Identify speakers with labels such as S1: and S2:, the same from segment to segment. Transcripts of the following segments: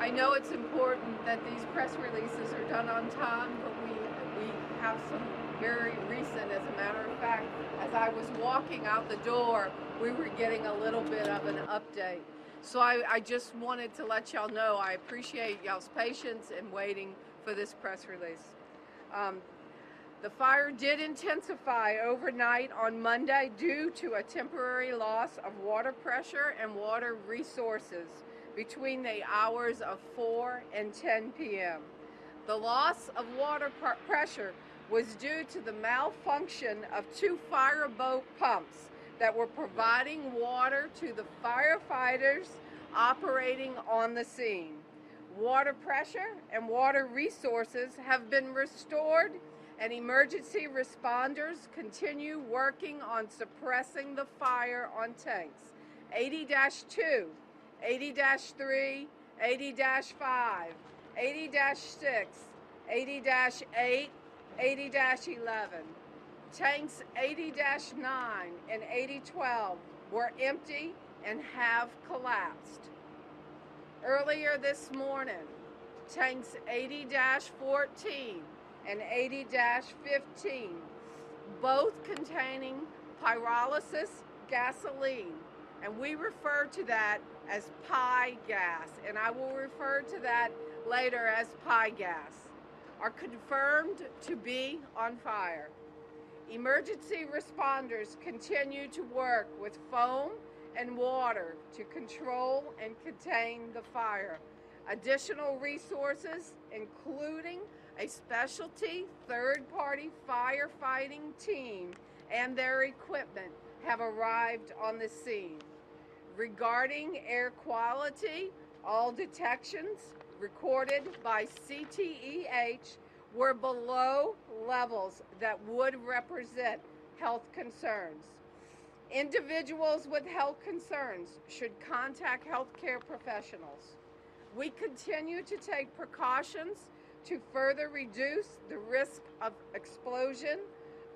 S1: I know it's important that these press releases are done on time, but we have some very recent, as a matter of fact, as I was walking out the door, we were getting a little bit of an update. So I just wanted to let y'all know I appreciate y'all's patience in waiting for this press release. The fire did intensify overnight on Monday due to a temporary loss of water pressure and water resources between the hours of 4 and 10 p.m. The loss of water pressure was due to the malfunction of two fireboat pumps that were providing water to the firefighters operating on the scene. Water pressure and water resources have been restored, and emergency responders continue working on suppressing the fire on tanks 80-2, 80-3, 80-5, 80-6, 80-8, 80-11. Tanks 80-9 and 80-12 were empty and have collapsed. Earlier this morning, tanks 80-14 and 80-15, both containing pyrolysis gasoline, and we refer to that as pie gas, and I will refer to that later as pie gas, are confirmed to be on fire. Emergency responders continue to work with foam and water to control and contain the fire. Additional resources, including a specialty third-party firefighting team and their equipment, have arrived on the scene. Regarding air quality, all detections recorded by CTEH were below levels that would represent health concerns. Individuals with health concerns should contact healthcare professionals. We continue to take precautions to further reduce the risk of explosion.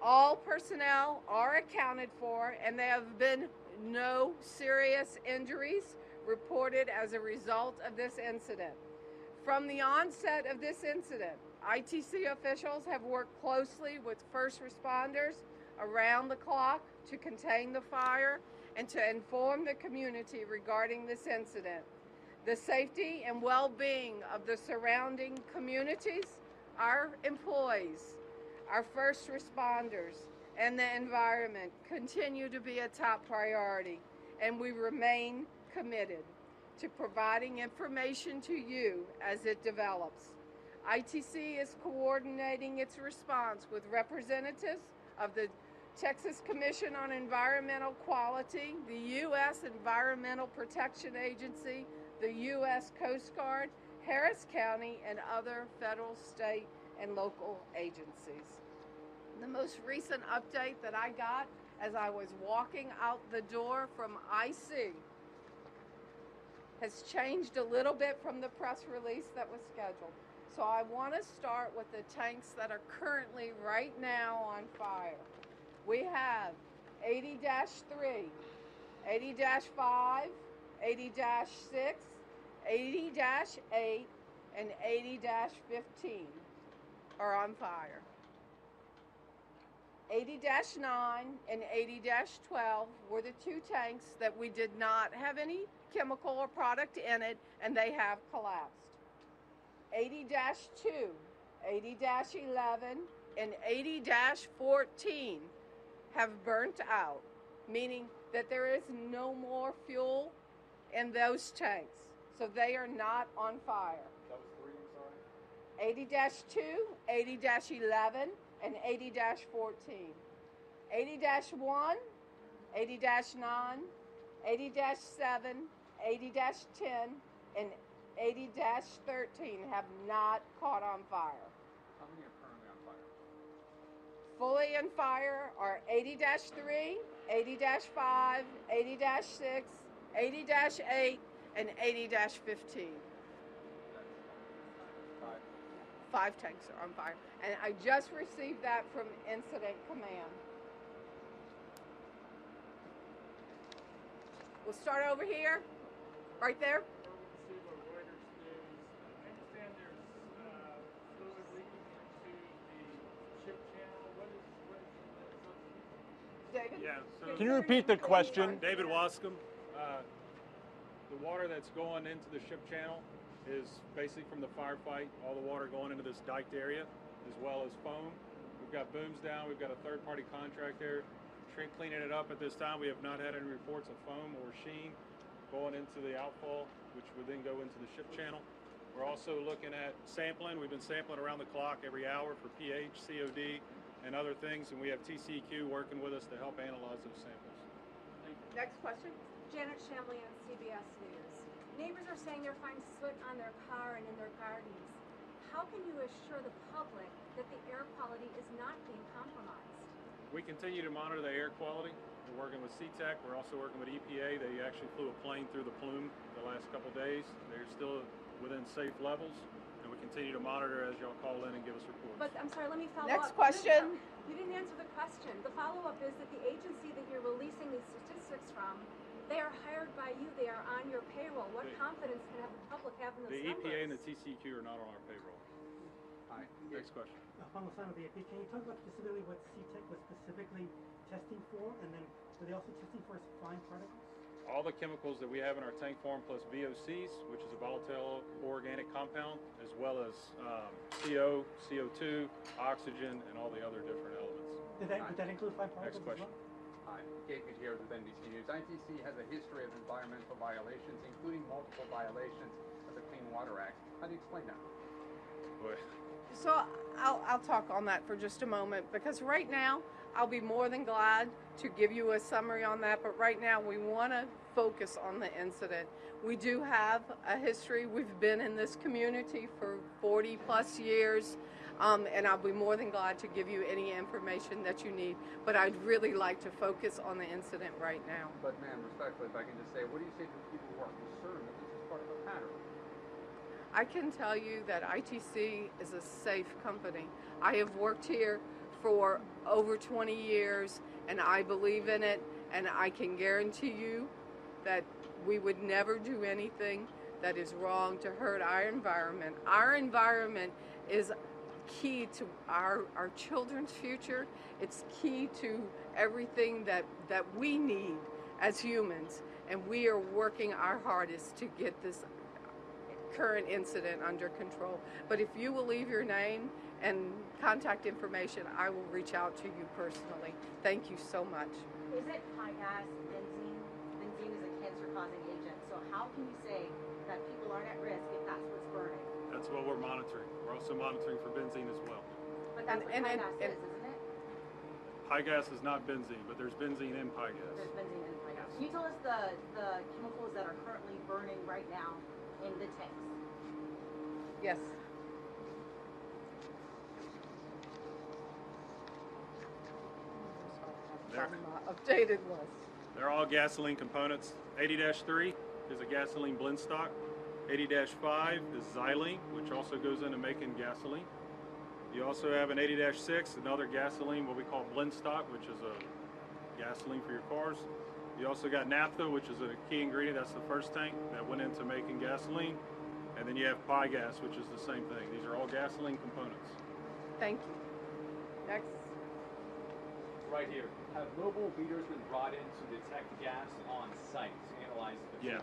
S1: All personnel are accounted for, and there have been no serious injuries reported as a result of this incident. From the onset of this incident, ITC officials have worked closely with first responders around the clock to contain the fire and to inform the community regarding this incident. The safety and well-being of the surrounding communities, our employees, our first responders, and the environment continue to be a top priority, and we remain committed to providing information to you as it develops. ITC is coordinating its response with representatives of the Texas Commission on Environmental Quality, the U.S. Environmental Protection Agency, the U.S. Coast Guard, Harris County, and other federal, state, and local agencies. The most recent update that I got as I was walking out the door from IC has changed a little bit from the press release that was scheduled. So I want to start with the tanks that are currently right now on fire. We have 80-3, 80-5, 80-6, 80-8, and 80-15 are on fire. 80-9 and 80-12 were the two tanks that we did not have any chemical or product in it, and they have collapsed. 80-2, 80-11, and 80-14 have burnt out, meaning that there is no more fuel in those tanks, so they are not on fire.
S2: That was three, I'm sorry?
S1: 80-2, 80-11, and 80-14. 80-1, 80-9, 80-7, 80-10, and 80-13 have not caught on fire.
S2: How many are currently on fire?
S1: Fully on fire are 80-3, 80-5, 80-6, 80-8, and 80-15. Five tanks are on fire. And I just received that from Incident Command. We'll start over here, right there.
S3: We'll see what Reuters News
S1: David.
S3: Yeah, so
S4: Can you repeat the question?
S3: David Wascom, the water that's going into the ship channel is basically from the firefight, all the water going into this diked area, as well as foam. We've got booms down, we've got a third-party contract there cleaning it up at this time. We have not had any reports of foam or sheen going into the outfall, which would then go into the ship channel. We're also looking at sampling. We've been sampling around the clock every hour for pH, COD, and other things, and we have TCQ working with us to help analyze those samples.
S1: Next question.
S5: Janet Shamley on CBS News. Neighbors are saying they're finding soot on their car and in their gardens. How can you assure the public that the air quality is not being compromised?
S3: We continue to monitor the air quality. We're working with CTEC. We're also working with EPA. They actually flew a plane through the plume the last couple days. They're still within safe levels, and we continue to monitor as y'all call in and give us reports.
S5: But I'm sorry, let me follow
S1: Next
S5: up.
S1: question.
S5: You didn't answer the question. The follow-up is that the agency that you're releasing these statistics from, they are hired by you. They are on your payroll. What confidence can have the public have in those
S3: The
S5: numbers?
S3: EPA and the TCQ are not on our payroll. All right, next question.
S6: Final sign of the AP. Can you talk about specifically what CTEC was specifically testing for, and then were they also testing for fine particles?
S3: All the chemicals that we have in our tank form plus VOCs, which is a volatile organic compound, as well as CO, CO2, oxygen, and all the other different elements.
S6: Would that include fine particles
S3: Next question.
S6: as well?
S2: Hi, Gabe here with NBC News. ITC has a history of environmental violations, including multiple violations of the Clean Water Act. How do you explain that?
S3: Boy.
S1: So I'll talk on that for just a moment, because right now I'll be more than glad to give you a summary on that, but right now we want to focus on the incident. We do have a history. We've been in this community for 40 plus years, and I'll be more than glad to give you any information that you need, but I'd really like to focus on the incident right now.
S2: But ma'am, respectfully, if I can just say, what do you say to people who are concerned that this is part of a pattern?
S1: I can tell you that ITC is a safe company. I have worked here for over 20 years, and I believe in it, and I can guarantee you that we would never do anything that is wrong to hurt our environment. Our environment is key to our children's future. It's key to everything that we need as humans, and we are working our hardest to get this current incident under control. But if you will leave your name and contact information, I will reach out to you personally. Thank you so much.
S7: Is it high gas benzene? Benzene is a cancer-causing agent. So how can you say that people aren't at risk if that's what's burning?
S3: That's what we're monitoring. We're also monitoring for benzene as well.
S7: But that's what high gas is, isn't it?
S3: High gas is not benzene, but there's benzene in high gas.
S7: There's benzene in high gas. Can you tell us the chemicals that are currently burning right now in the tanks?
S1: Yes.
S3: There.
S1: Updated list.
S3: They're all gasoline components. 80-3 is a gasoline blend stock. 80-5 is xylene, which also goes into making gasoline. You also have an 80-6, another gasoline, what we call blend stock, which is a gasoline for your cars. You also got naphtha, which is a key ingredient. That's the first tank that went into making gasoline. And then you have pi gas, which is the same thing. These are all gasoline components.
S1: Thank you. Next.
S8: Right here. Have mobile meters been brought in to detect gas on site to analyze the
S3: Yes.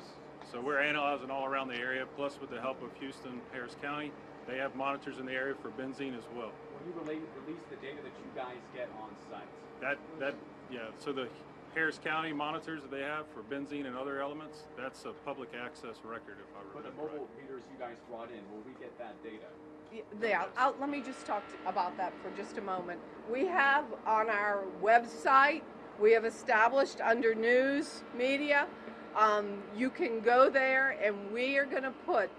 S3: So we're analyzing all around the area, plus with the help of Houston, Harris County. They have monitors in the area for benzene as well.
S8: When you release the data that you guys get on site?
S3: Yeah, so the Harris County monitors that they have for benzene and other elements, that's a public access record, if I
S8: For the
S3: remember
S8: mobile
S3: right.
S8: meters you guys brought in, will we get that data?
S1: Yeah, let me just talk about that for just a moment. We have on our website, we have established under news media, you can go there and we are going to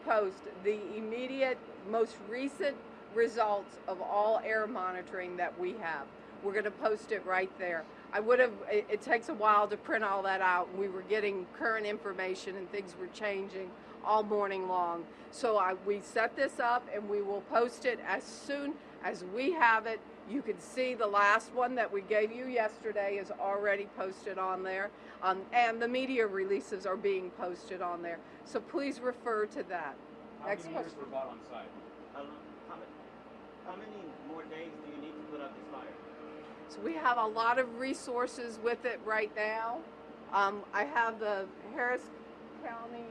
S1: post the immediate, most recent results of all air monitoring that we have. We're going to post it right there. It takes a while to print all that out. We were getting current information and things were changing all morning long. So we set this up and we will post it as soon as we have it. You can see the last one that we gave you yesterday is already posted on there. And the media releases are being posted on there. So please refer to that.
S8: How many meters were bought on site?
S9: How many more days do you need to put out this fire?
S1: So we have a lot of resources with it right now. I have the Harris County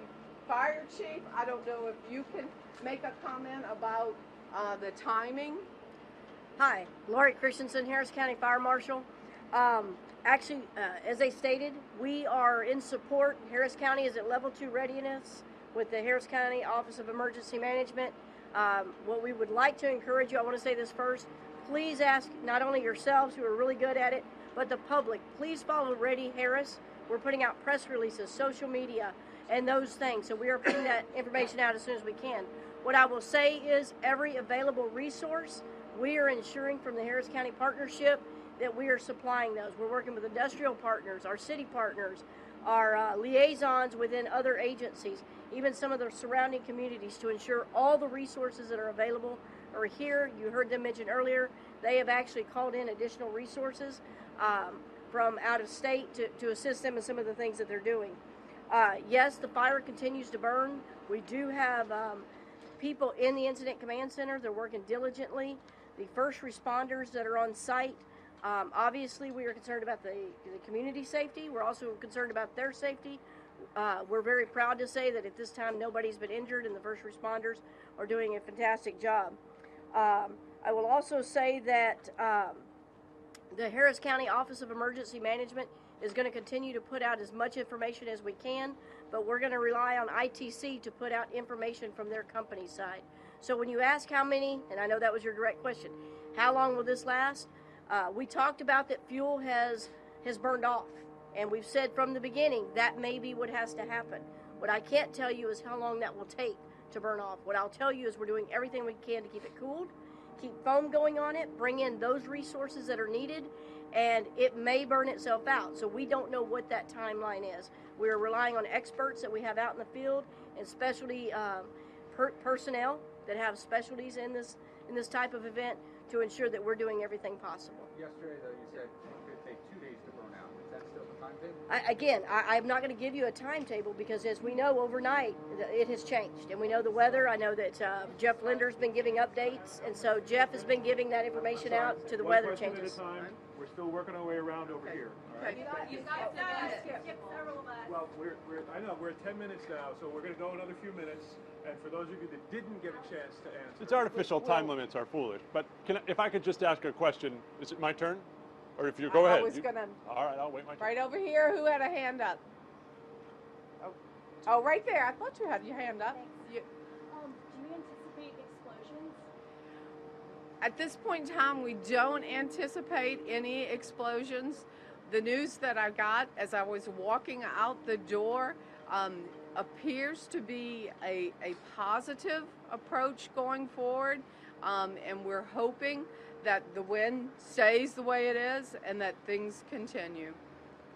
S1: Fire Chief. I don't know if you can make a comment about the timing.
S4: Hi, Lori Christensen, Harris County Fire Marshal. Actually, as they stated, we are in support. Harris County is at level 2 readiness with the Harris County Office of Emergency Management. What we would like to encourage you, I want to say this first, please ask not only yourselves who are really good at it, but the public. Please follow Ready Harris. We're putting out press releases, social media, and those things. So we are putting that information out as soon as we can. What I will say is every available resource, we are ensuring from the Harris County Partnership that we are supplying those. We're working with industrial partners, our city partners, our liaisons within other agencies, even some of the surrounding communities to ensure all the resources that are available are here. You heard them mention earlier, they have actually called in additional resources from out of state to assist them in some of the things that they're doing. Yes, the fire continues to burn. We do have people in the Incident Command Center. They're working diligently. The first responders that are on site, obviously we are concerned about the community safety. We're also concerned about their safety. We're very proud to say that at this time nobody's been injured and the first responders are doing a fantastic job. I will also say that the Harris County Office of Emergency Management is going to continue to put out as much information as we can, but we're going to rely on ITC to put out information from their company side. So when you ask how many, and I know that was your direct question, how long will this last? We talked about that fuel has burned off, and we've said from the beginning that may be what has to happen. What I can't tell you is how long that will take to burn off. What I'll tell you is we're doing everything we can to keep it cooled, keep foam going on it, bring in those resources that are needed, and it may burn itself out. So we don't know what that timeline is. We're relying on experts that we have out in the field and specialty personnel that have specialties in this type of event to ensure that we're doing everything possible.
S2: Yesterday, though, you said it could take 2 days to burn out. Is that still the timetable?
S4: Again, I'm not going to give you a timetable because, as we know, overnight it has changed. And we know the weather. I know that Jeff Linder's been giving updates, and so Jeff has been giving that information out to the weather changes.
S3: One question at a time. We're still working our way around over here. All right?
S5: You guys skipped several of us.
S3: Well, I know we're at 10 minutes now, so we're going to go another few minutes. And for those of you that didn't get a chance to answer,
S9: It's artificial time limits are foolish. But if I could just ask a question, is it my turn? Or if you go ahead.
S1: I was gonna.
S9: All right, I'll wait my turn.
S1: Right over here, who had a hand up? Oh, right there. I thought you had your hand up.
S5: Do you anticipate explosions?
S1: At this point in time, we don't anticipate any explosions. The news that I got as I was walking out the door appears to be a positive approach going forward, and we're hoping that the wind stays the way it is and that things continue.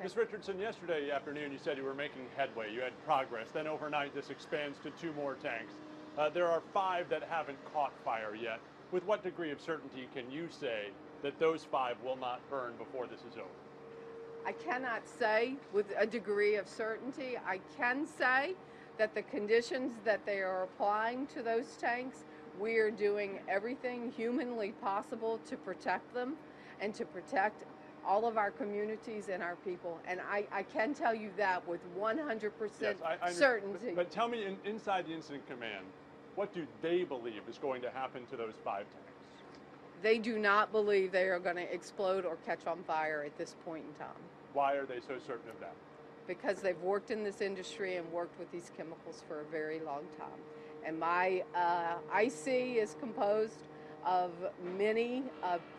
S9: Ms. Richardson, yesterday afternoon you said you were making headway, you had progress. Then overnight this expands to 2 more tanks. There are 5 that haven't caught fire yet. With what degree of certainty can you say that those 5 will not burn before this is over?
S1: I cannot say with a degree of certainty. I can say that the conditions that they are applying to those tanks, we are doing everything humanly possible to protect them and to protect all of our communities and our people. And I can tell you that with 100% certainty.
S9: But tell me, inside the Incident Command, what do they believe is going to happen to those 5 tanks?
S1: They do not believe they are going to explode or catch on fire at this point in time.
S9: Why are they so certain of that?
S1: Because they've worked in this industry and worked with these chemicals for a very long time. And my IC is composed of many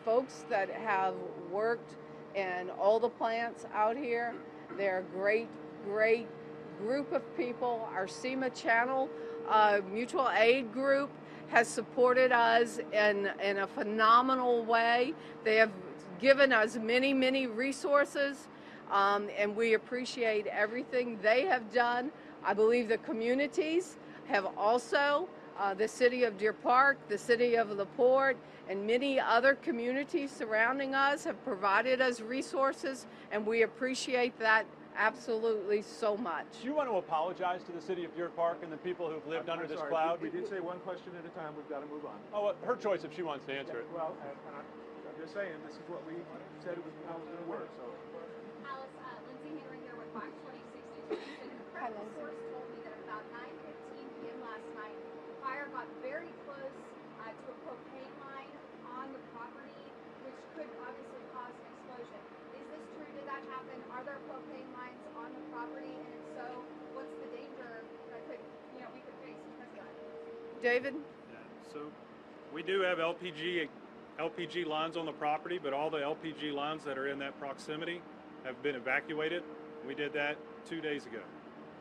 S1: folks that have worked in all the plants out here. They're a great, great group of people. Our SEMA Channel mutual aid group has supported us in a phenomenal way. They have given us many, many resources, and we appreciate everything they have done. I believe the communities have also, the city of Deer Park, the city of LaPorte, and many other communities surrounding us have provided us resources, and we appreciate that absolutely so much.
S9: Do you want to apologize to the city of Deer Park and the people who've lived under this cloud?
S3: We did say one question at a time. We've got to move on.
S9: Oh, well, her choice if she wants to answer it.
S3: Well, and I'm just saying, this is what we said it was how it was going to work. So.
S10: Alice, Lindsay Henry here with Fox 2060. The
S1: Hi,
S10: credible
S1: Lindsay.
S10: source told me that about 9:15 p.m. last night, the fire got very close to a propane line on the property, which could obviously cause an explosion. Is this true? Did that happen? Are there propane lines on the property? And if so, what's the danger that we could face because of that?
S1: David?
S3: Yeah, so we do have LPG lines on the property, but all the LPG lines that are in that proximity have been evacuated. We did that 2 days ago.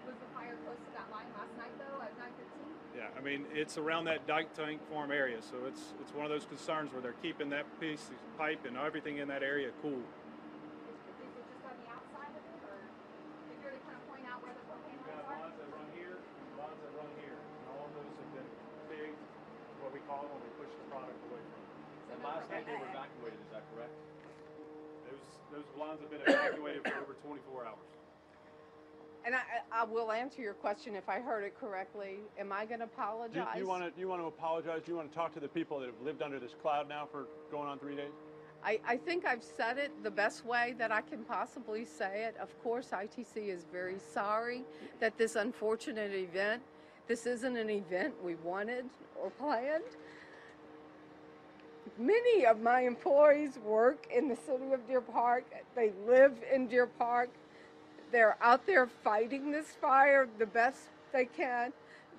S10: Was the fire close to that line last night though at 9:15?
S3: Yeah, I mean, it's around that dike tank farm area, so it's one of those concerns where they're keeping that piece of pipe and everything in that area cool.
S10: Is it just on the outside of it, or if you were to kind of point out where the propane
S3: We've got
S10: lines are?
S3: lines that run here, and lines that run here, and all of those have been big, what we call when we push the product away from it.
S8: And last night they were evacuated, is that correct?
S3: Those lines have been evacuated for over 24 hours.
S1: And I will answer your question if I heard it correctly. Am I going to apologize?
S9: Do you want to apologize? Do you want to talk to the people that have lived under this cloud now for going on 3 days?
S1: I think I've said it the best way that I can possibly say it. Of course, ITC is very sorry that this unfortunate event, this isn't an event we wanted or planned. Many of my employees work in the city of Deer Park. They live in Deer Park. They're out there fighting this fire the best they can.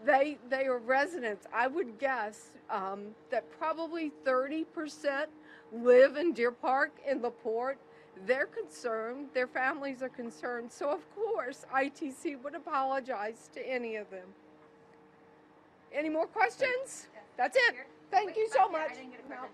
S1: They are residents. I would guess that probably 30% live in Deer Park in LaPorte. They're concerned. Their families are concerned. So, of course, ITC would apologize to any of them. Any more questions? That's it. Thank you so much.
S7: I didn't get a question.